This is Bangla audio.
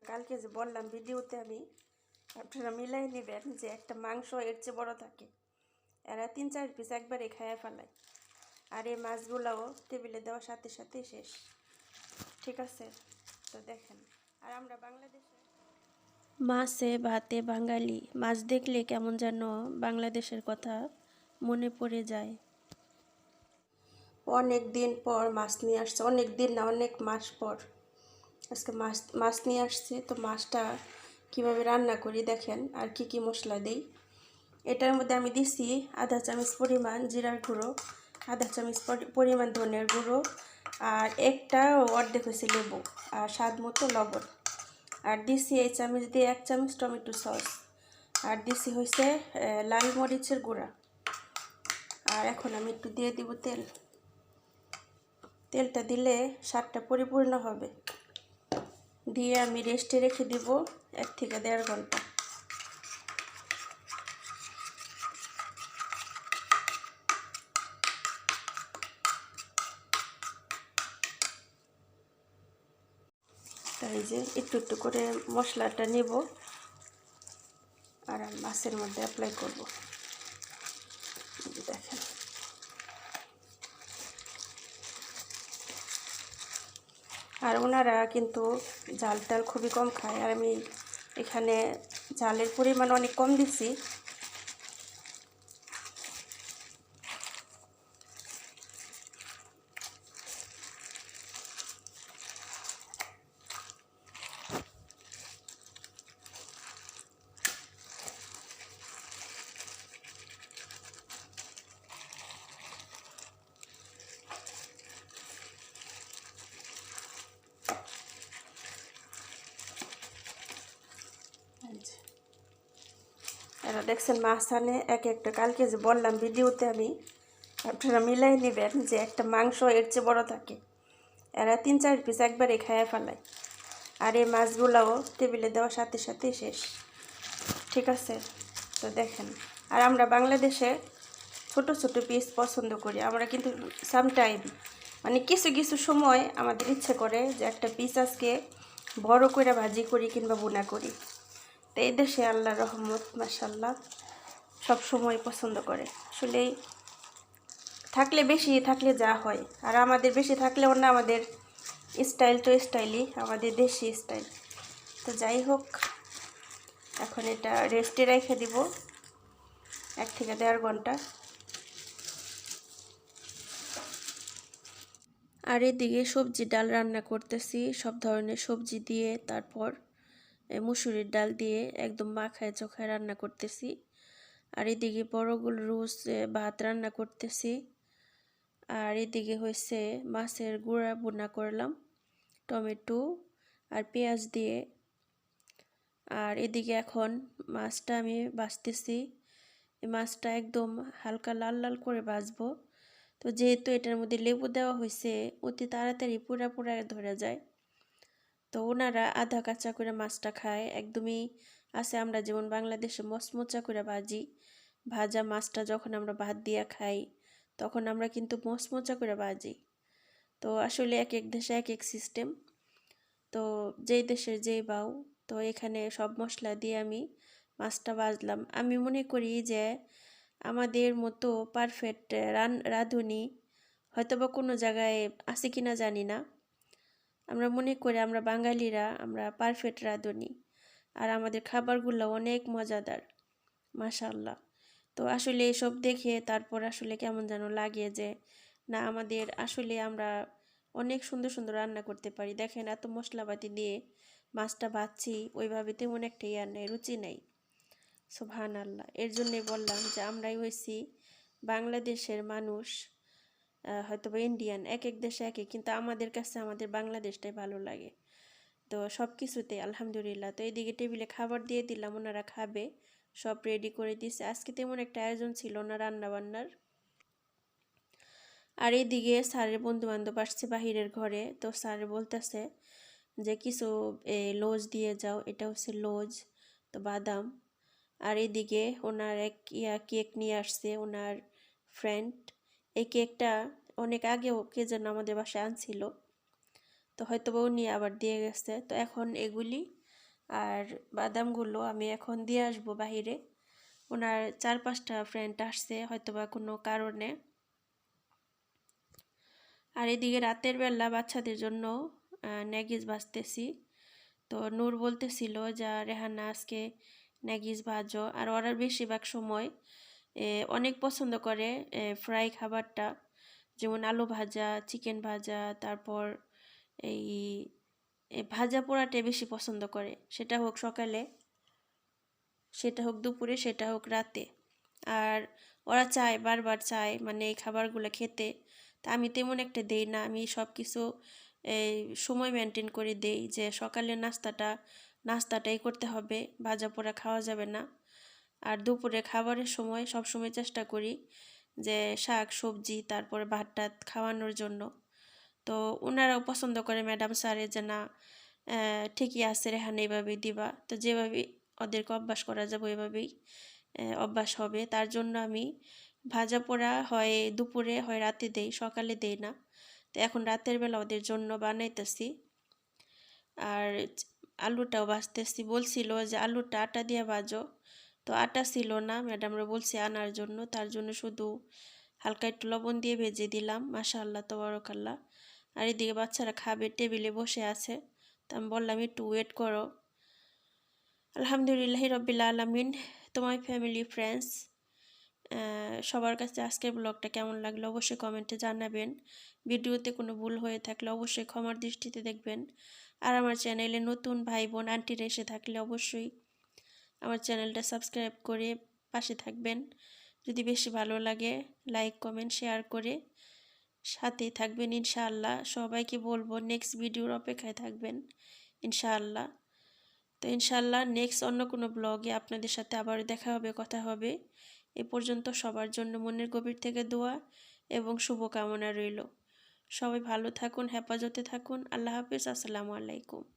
কালকে যে বললাম ভিডিওতে আমি, আপনারা মিলাই নেবেন যে একটা মাংস এর চেয়ে বড় থাকে, এরা 3-4 পিস একবারে খাইয়া ফেলায়। আর এই মাছগুলোও টেবিলে দেওয়ার সাথে সাথে শেষ। ঠিক আছে, তো দেখেন। আর আমরা বাংলাদেশে মাছে ভাতে বাঙালি, মাছ দেখলে কেমন যেন বাংলাদেশের কথা মনে পড়ে যায়। অনেক দিন পর মাছ নিয়ে আসছে, অনেক দিন না, অনেক মাস পর আজকে মাছ নিয়ে আসছে। তো মাছটা কিভাবে রান্না করি দেখেন, আর কি কি মশলা দেই। এটার মধ্যে আমি দিছি আধা চামচ পরিমাণ জিরার গুঁড়ো, আধা চামচ পরিমাণ ধনের গুঁড়ো, আর একটা অর্ধেক হয়েছে লেবু, আর স্বাদ মতো লবণ। আর দিছি এই চামচ দিয়ে 1 চামচ টমেটো সস, আর দিছি হয়েছে লাল মরিচের গুঁড়া। আর এখন আমি একটু দিয়ে দিব তেল। তেলটা দিলে স্বাদটা পরিপূর্ণ হবে। দিয়ে আমি রেস্টে রেখে দিব 1 থেকে 1.5 ঘন্টা। তাই যে একটু একটু করে মশলাটা নেব আর মাছের মধ্যে অ্যাপ্লাই করব। দেখেন, আর ওনারা কিন্তু ঝাল টাল খুবই কম খায়, আর আমি এখানে ঝালের পরিমাণ অনেক কম দিচ্ছি। এরা দেখছেন মাছ আনে এক একটা, কালকে যে বললাম ভিডিওতে আমি, আপনারা মিলাই নেবেন যে একটা মাংস এর চেয়ে বড় থাকে, এরা 3-4 পিস একবারে খাইয়া ফেলায়। আর এই মাছগুলোও টেবিলে দেওয়ার সাথে সাথে শেষ। ঠিক আছে, তো দেখেন। আর আমরা বাংলাদেশে ছোট ছোট পিস পছন্দ করি। আমরা কিন্তু সামটাইম মানে কিছু কিছু সময় আমাদের ইচ্ছে করে যে একটা পিস আজকে বড় করে ভাজি করি কিংবা বোনা করি। তো এই দেশে আল্লাহর রহমত মাশাআল্লাহ সব সময় পছন্দ করে। আসলে থাকলে বেশি থাকলে যা হয়, আর আমাদের বেশি থাকলেও না, আমাদের স্টাইল তো স্টাইলই, আমাদের দেশি স্টাইল। তো যাই হোক, এখন এটা রেস্টে রেখে দিব 1 থেকে 1.5 ঘন্টা। আর এদিকে সবজি ডাল রান্না করতেছি, সব ধরনের সবজি দিয়ে, তারপর মুসুরির ডাল দিয়ে একদম মাখায় চোখায় রান্না করতেছি। আর এদিকে বড়গুলো রোজ ভাত রান্না করতেছি। আর এদিকে হয়েছে মাছের গুঁড়া ভুনা করলাম টমেটো আর পেঁয়াজ দিয়ে। আর এদিকে এখন মাছটা আমি ভাজতেছি। এই মাছটা একদম হালকা লাল লাল করে ভাজবো। তো যেহেতু এটার মধ্যে লেবু দেওয়া হয়েছে, অতি তাড়াতাড়ি পুরা পুরা ধরে যায়। তো ওনারা আধা কাঁচা করে মাছটা খায়, একদমই আছে আমরা যেমন বাংলাদেশে মচমচা করে ভাজা মাছটা যখন আমরা ভাত দিয়ে খাই, তখন আমরা কিন্তু মচমচা করে ভাজি। তো আসলে এক এক দেশে এক এক সিস্টেম, তো যেই দেশের যেই বাউ। তো এখানে সব মশলা দিয়ে আমি মাছটা ভাজলাম। আমি মনে করি যে আমাদের মতো পারফেক্ট রাঁধুনি হয়তো বা কোনো জায়গায় আছে কিনা জানি না। আমরা মনে করি আমরা বাঙালিরা আমরা পারফেক্ট রাঁধুনি, আর আমাদের খাবারগুলো অনেক মজাদার মাশাআল্লাহ। তো আসলে এসব দেখে তারপর আসলে কেমন যেন লাগে যে না, আমাদের আসলে আমরা অনেক সুন্দর সুন্দর রান্না করতে পারি। দেখেন এত মশলাপাতি দিয়ে মাছটা ভাজছি, ওইভাবে তেমন একটা নেই, রুচি নেই। সুবহানাল্লাহ। এর জন্যই বললাম যে আমরাই হয়েছি বাংলাদেশের মানুষ, হয়তো বা ইন্ডিয়ান, এক এক দেশে এক এক, কিন্তু আমাদের কাছে আমাদের বাংলাদেশটাই ভালো লাগে। তো সব কিছুতে আলহামদুলিল্লাহ। তো এইদিকে টেবিলে খাবার দিয়ে দিলাম, ওনারা খাবে, সব রেডি করে দিছে। আজকে তেমন একটা আয়োজন ছিল না রান্না বান্নার। আর এইদিকে স্যারের বন্ধু বান্ধব আসছে বাহিরের ঘরে। তো স্যার বলতেছে যে কিছু লজ দিয়ে যাও, এটা হচ্ছে লজ, তো বাদাম। আর এদিকে ওনার এক কেক নিয়ে আসছে ওনার ফ্রেন্ড। এই কেকটা অনেক আগেও কে যেন আমাদের বাসায় আনছিল, তো হয়তো বা উনি আবার দিয়ে গেছে। তো এখন এগুলি আর বাদামগুলো আমি এখন দিয়ে আসবো বাহিরে। ওনার 4-5টা ফ্রেন্ড আসছে হয়তোবা কোনো কারণে। আর এদিকে রাতের বেলা বাচ্চাদের জন্য ন্যাগিস ভাজতেছি। তো নূর বলতেছিল যে রেহানা আজকে ন্যাগিস ভাজো, আর ওরা বেশিরভাগ সময় অনেক পছন্দ করে ফ্রাই খাবারটা, যেমন আলু ভাজা, চিকেন ভাজা, তারপর এই ভাজা পোড়াটা বেশি পছন্দ করে, সেটা হোক সকালে, সেটা হোক দুপুরে, সেটা হোক রাতে। আর ওরা চায়, বারবার চায় মানে এই খাবারগুলো খেতে। তা আমি তেমন একটা দেই না, আমি সব কিছু সময় মেনটেন করে দেই, যে সকালের নাস্তাটাই করতে হবে, ভাজা পোড়া খাওয়া যাবে না। আর দুপুরে খাবারের সময় সব সময় চেষ্টা করি যে শাক সবজি তারপরে ভাত টাত খাওয়ানোর জন্য। তো ওনারাও পছন্দ করে ম্যাডাম স্যারে যে না ঠিকই আছে রেহান, এইভাবেই দিবা। তো যেভাবে ওদেরকে অভ্যাস করা যাবে ওইভাবেই অভ্যাস হবে। তার জন্য আমি ভাজা পোড়া হয় দুপুরে হয় রাতে দেই, সকালে দেই না। তো এখন রাতের বেলা ওদের জন্য বানাইতেছি। আর আলুটাও ভাজতেছি, বলছিল যে আলুটা আটা দিয়ে ভাজো, তো আটা ছিল না, ম্যাডামরা বলছে আনার জন্য, তার জন্য শুধু হালকা একটু লবণ দিয়ে ভেজে দিলাম। মাশাআল্লাহ তাবারাকাল্লাহ। আর এদিকে বাচ্চারা খাবে, টেবিলে বসে আছে, তো আমি বললাম একটু ওয়েট করো। আলহামদুলিল্লাহ রব্বিল আলামিন। তো মাই ফ্যামিলি ফ্রেন্ডস, সবার কাছে আজকের ব্লগটা কেমন লাগলো অবশ্যই কমেন্টে জানাবেন। ভিডিওতে কোনো ভুল হয়ে থাকলে অবশ্যই ক্ষমার দৃষ্টিতে দেখবেন। আর আমার চ্যানেলে নতুন ভাই বোন আন্টিরা এসে থাকলে অবশ্যই আমার চ্যানেলটা সাবস্ক্রাইব করে পাশে থাকবেন। যদি বেশি ভালো লাগে লাইক কমেন্ট শেয়ার করে সাথেই থাকবেন ইনশাআল্লাহ। সবাইকে বলবো নেক্সট ভিডিওর অপেক্ষায় থাকবেন ইনশাআল্লাহ। তো ইনশাআল্লাহ নেক্সট অন্য কোনো ব্লগে আপনাদের সাথে আবার দেখা হবে, কথা হবে। এ পর্যন্ত সবার জন্য মনের গভীর থেকে দোয়া এবং শুভকামনা রইল। সবাই ভালো থাকুন, হেফাজতে থাকুন। আল্লাহ হাফিজ। আসসালামু আলাইকুম।